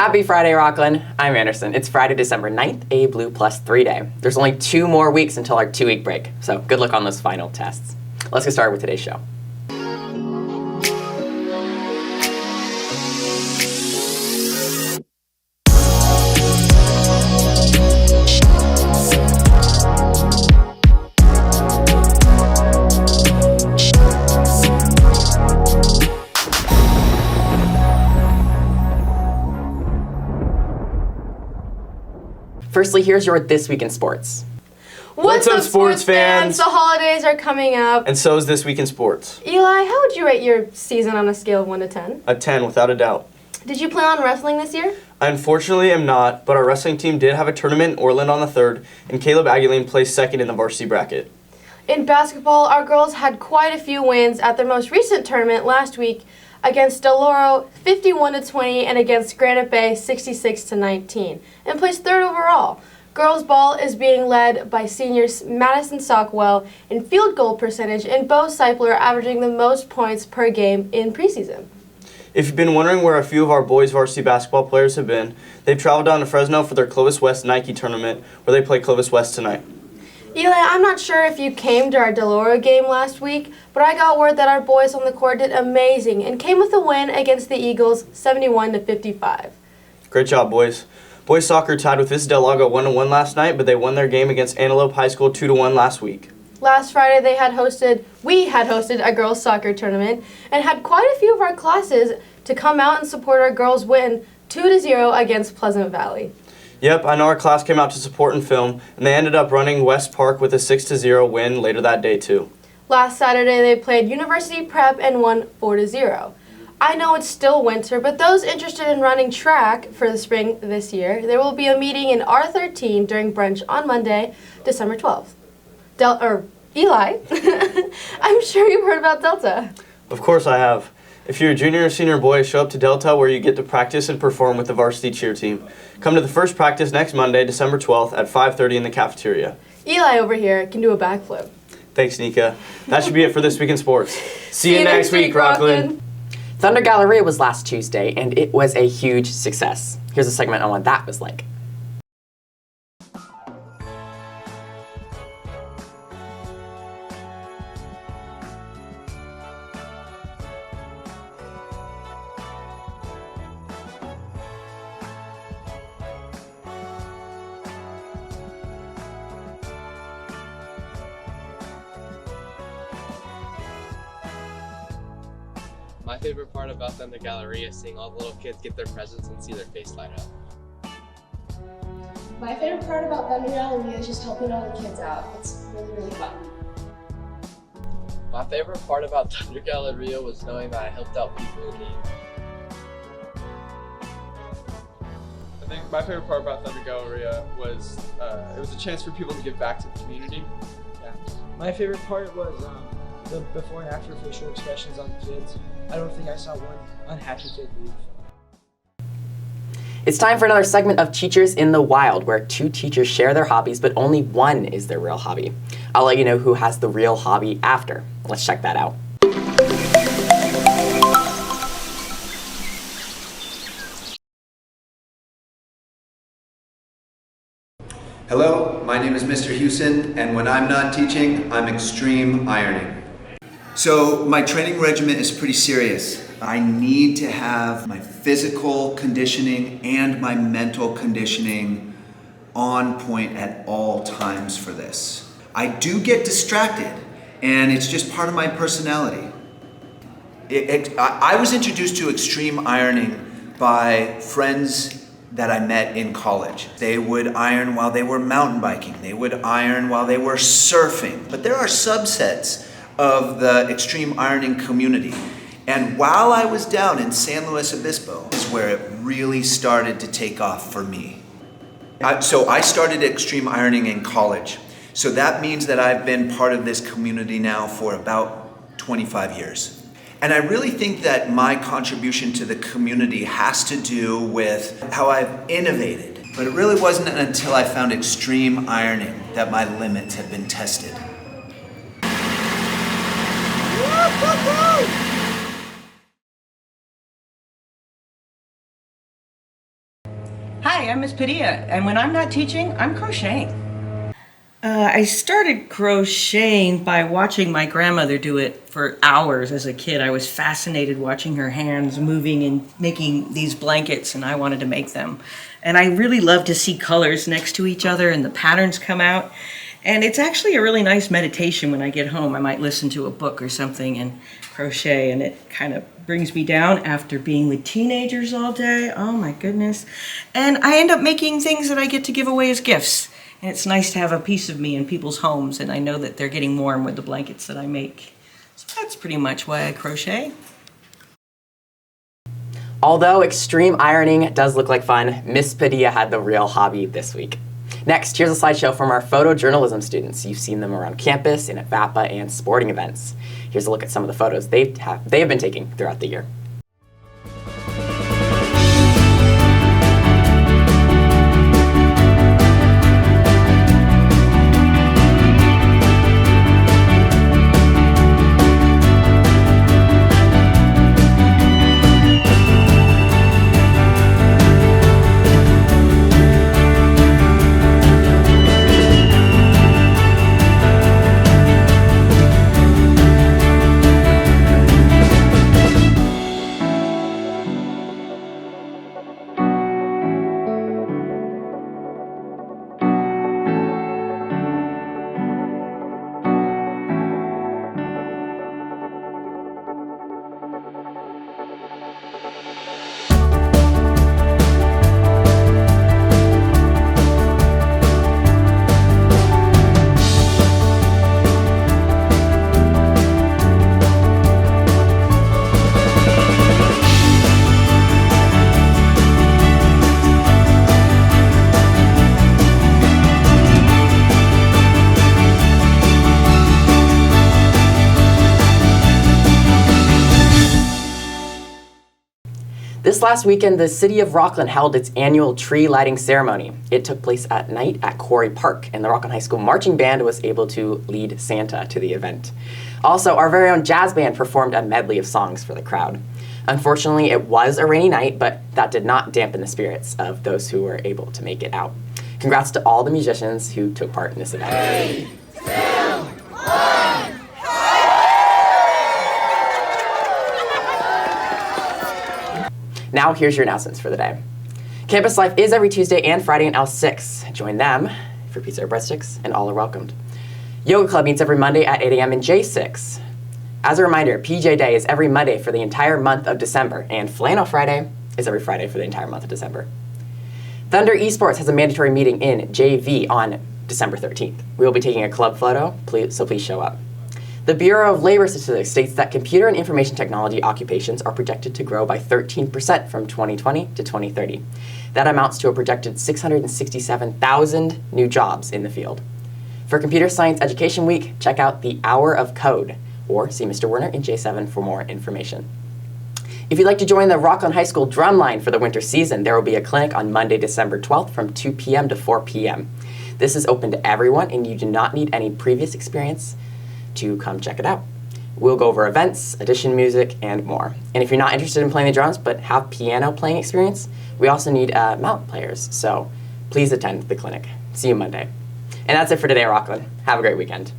Happy Friday, Rockland. I'm Anderson. It's Friday, December 9th, a Blue Plus 3 day. There's only 2 more weeks until our 2-week break, so good luck on those final tests. Let's get started with today's show. Firstly, here's your This Week in Sports. What's up, sports fans? The holidays are coming up. And so is This Week in Sports. Eli, how would you rate your season on a scale of 1 to 10? A 10, without a doubt. Did you plan on wrestling this year? I unfortunately am not, but our wrestling team did have a tournament in Orland on the 3rd, and Caleb Aguilene placed 2nd in the varsity bracket. In basketball, our girls had quite a few wins at their most recent tournament last week against Del Oro 51-20 and against Granite Bay 66-19, and placed 3rd overall. Girls ball is being led by seniors Madison Sockwell in field goal percentage, and Bo Seipler averaging the most points per game in preseason. If you've been wondering where a few of our boys varsity basketball players have been, they've traveled down to Fresno for their Clovis West Nike tournament, where they play Clovis West tonight. Eli, I'm not sure if you came to our Del Oro game last week, but I got word that our boys on the court did amazing and came with a win against the Eagles 71-55. Great job, boys. Boys soccer tied with Vista Del Lago 1-1 last night, but they won their game against Antelope High School 2-1 last week. Last Friday we had hosted a girls soccer tournament and had quite a few of our classes to come out and support our girls' win 2-0 against Pleasant Valley. Yep, I know our class came out to support and film, and they ended up running West Park with a 6-0 win later that day too. Last Saturday they played University Prep and won 4-0. I know it's still winter, but those interested in running track for the spring this year, there will be a meeting in R13 during brunch on Monday, December 12th. Eli, I'm sure you've heard about Delta. Of course I have. If you're a junior or senior boy, show up to Delta where you get to practice and perform with the varsity cheer team. Come to the first practice next Monday, December 12th at 5:30 in the cafeteria. Eli over here can do a backflip. Thanks, Nika. That should be it for This Week in Sports. See you next week, Rockland. Thunder Galleria was last Tuesday, and it was a huge success. Here's a segment on what that was like. My favorite part about Thunder Galleria is seeing all the little kids get their presents and see their face light up. My favorite part about Thunder Galleria is just helping all the kids out. It's really, really fun. My favorite part about Thunder Galleria was knowing that I helped out people in need. I think my favorite part about Thunder Galleria was it was a chance for people to give back to the community. Yeah. My favorite part was the before and after facial expressions on the kids. I don't think I saw one unhappy kid leave. It's time for another segment of Teachers in the Wild, where 2 teachers share their hobbies, but only one is their real hobby. I'll let you know who has the real hobby after. Let's check that out. Hello, my name is Mr. Houston, and when I'm not teaching, I'm extreme ironing. So my training regimen is pretty serious. I need to have my physical conditioning and my mental conditioning on point at all times for this. I do get distracted, and it's just part of my personality. I was introduced to extreme ironing by friends that I met in college. They would iron while they were mountain biking. They would iron while they were surfing. But there are subsets of the extreme ironing community. And while I was down in San Luis Obispo is where it really started to take off for me. So I started extreme ironing in college. So that means that I've been part of this community now for about 25 years. And I really think that my contribution to the community has to do with how I've innovated. But it really wasn't until I found extreme ironing that my limits had been tested. Hi, I'm Miss Padilla, and when I'm not teaching, I'm crocheting. I started crocheting by watching my grandmother do it for hours as a kid. I was fascinated watching her hands moving and making these blankets, and I wanted to make them. And I really love to see colors next to each other and the patterns come out. And it's actually a really nice meditation when I get home. I might listen to a book or something and crochet, and it kind of brings me down after being with teenagers all day. Oh my goodness. And I end up making things that I get to give away as gifts. And it's nice to have a piece of me in people's homes, and I know that they're getting warm with the blankets that I make. So that's pretty much why I crochet. Although extreme ironing does look like fun, Miss Padilla had the real hobby this week. Next, here's a slideshow from our photojournalism students. You've seen them around campus, and at VAPA, and sporting events. Here's a look at some of the photos they have been taking throughout the year. This last weekend, the city of Rockland held its annual tree lighting ceremony. It took place at night at Quarry Park, and the Rockland High School Marching Band was able to lead Santa to the event. Also, our very own jazz band performed a medley of songs for the crowd. Unfortunately, it was a rainy night, but that did not dampen the spirits of those who were able to make it out. Congrats to all the musicians who took part in this event. 3, 2, 1. Now, here's your announcements for the day. Campus Life is every Tuesday and Friday in L6. Join them for pizza or breadsticks, and all are welcomed. Yoga Club meets every Monday at 8 a.m. in J6. As a reminder, PJ Day is every Monday for the entire month of December, and Flannel Friday is every Friday for the entire month of December. Thunder Esports has a mandatory meeting in JV on December 13th. We will be taking a club photo, so please show up. The Bureau of Labor Statistics states that computer and information technology occupations are projected to grow by 13% from 2020 to 2030. That amounts to a projected 667,000 new jobs in the field. For Computer Science Education Week, check out the Hour of Code, or see Mr. Werner in J7 for more information. If you'd like to join the Rockland High School drumline for the winter season, there will be a clinic on Monday, December 12th from 2 p.m. to 4 p.m. This is open to everyone, and you do not need any previous experience to come check it out. We'll go over events, addition music, and more. And if you're not interested in playing the drums but have piano playing experience, we also need mountain players, so please attend the clinic. See you Monday. And that's it for today, Rockland. Have a great weekend.